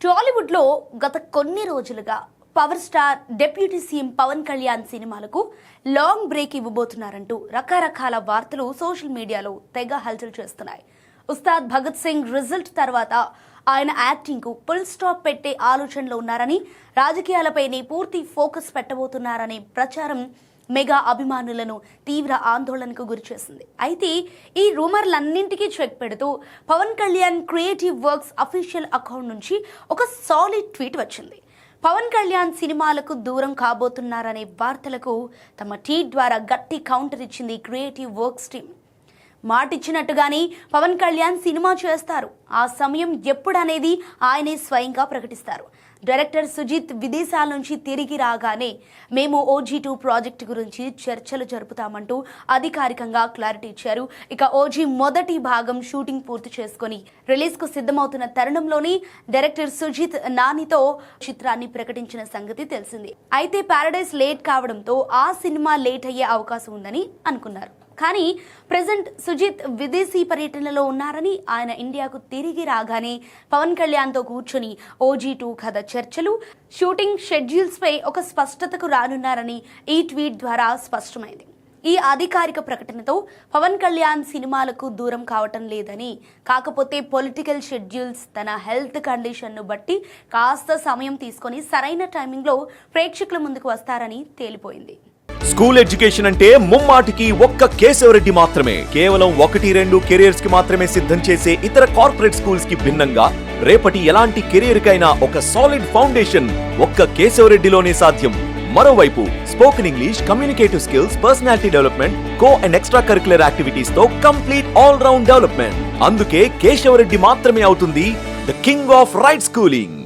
టాలీవుడ్లో గత కొన్ని రోజులుగా power star deputy CM Pavan Kalyan సినిమాలకు లాంగ్ బ్రేక్ ఇవ్వబోతున్నారంటూ రకరకాల వార్తలు సోషల్ మీడియాలో తెగ హల్చల్ చేస్తున్నాయి. ఉస్తాద్ భగత్ సింగ్ రిజల్ట్ తర్వాత ఆయన యాక్టింగ్ కు ఫుల్ స్టాప్ పెట్టే ఆలోచనలో ఉన్నారని, రాజకీయాలపైనే పూర్తి ఫోకస్ పెట్టబోతున్నారనే ప్రచారం మెగా అభిమానులను తీవ్ర ఆందోళనకు గురిచేసింది. అయితే ఈ రూమర్లన్నింటికీ చెక్ పెడుతూ Pavan Kalyan creative works official account నుంచి ఒక సాలిడ్ ట్వీట్ వచ్చింది. పవన్ కళ్యాణ్ సినిమాలకు దూరం కాబోతున్నారనే వార్తలకు తమ ట్వీట్ ద్వారా గట్టి కౌంటర్ ఇచ్చింది క్రియేటివ్ వర్క్స్ టీం. మాటిచ్చినట్టుగానే పవన్ కళ్యాణ్ సినిమా చేస్తారు. ఆ సమయం ఎప్పుడనేది ఆయనే స్వయంగా ప్రకటిస్తారు. డైరెక్టర్ సుజిత్ విదేశాల నుంచి తిరిగి రాగానే మేము OG2 ప్రాజెక్టు గురించి చర్చలు జరుపుతామంటూ అధికారికంగా క్లారిటీ ఇచ్చారు. ఇక OG మొదటి భాగం షూటింగ్ పూర్తి చేసుకుని రిలీజ్ కు సిద్ధమవుతున్న తరుణంలోని డైరెక్టర్ సుజిత్ నానితో చిత్రాన్ని ప్రకటించిన సంగతి తెలిసింది. అయితే పారడైజ్ లేట్ కావడంతో ఆ సినిమా లేట్ అయ్యే అవకాశం ఉందని అనుకున్నారు. కానీ ప్రెజెంట్ సుజిత్ విదేశీ పర్యటనలో ఉన్నారని, ఆయన ఇండియాకు తిరిగి రాగానే పవన్ కళ్యాణ్తో కూర్చొని OG2 కథ చర్చలు, షూటింగ్ షెడ్యూల్స్ పై ఒక స్పష్టతకు రానున్నారని ఈ ట్వీట్ ద్వారా స్పష్టమైంది. ఈ అధికారిక ప్రకటనతో పవన్ కళ్యాణ్ సినిమాలకు దూరం కావటం లేదని, కాకపోతే పొలిటికల్ షెడ్యూల్స్, తన హెల్త్ కండిషన్ను బట్టి కాస్త సమయం తీసుకొని సరైన టైమింగ్లో ప్రేక్షకుల ముందుకు వస్తారని తేలిపోయింది. స్కూల్ ఎడ్యుకేషన్ అంటే ముమ్మాటికి ఒక్క కేశవరెడ్డి మాత్రమే. కేవలం 1-2 కెరియర్స్ కి మాత్రమే సిద్ధం చేసే ఇతర కార్పొరేట్ స్కూల్స్ కి భిన్నంగా రేపటి ఎలాంటి కెరియర్ కైనా ఒక సాలిడ్ ఫౌండేషన్ ఒక్క కేశవరెడ్డిలోనే సాధ్యం. మరోవైపు spoken English, communicative skills, personality development, co and extra curricular activities తో కంప్లీట్ ఆల్ రౌండ్ డెవలప్మెంట్. అందుకే కేశవరెడ్డి మాత్రమే అవుతుంది the king of right schooling.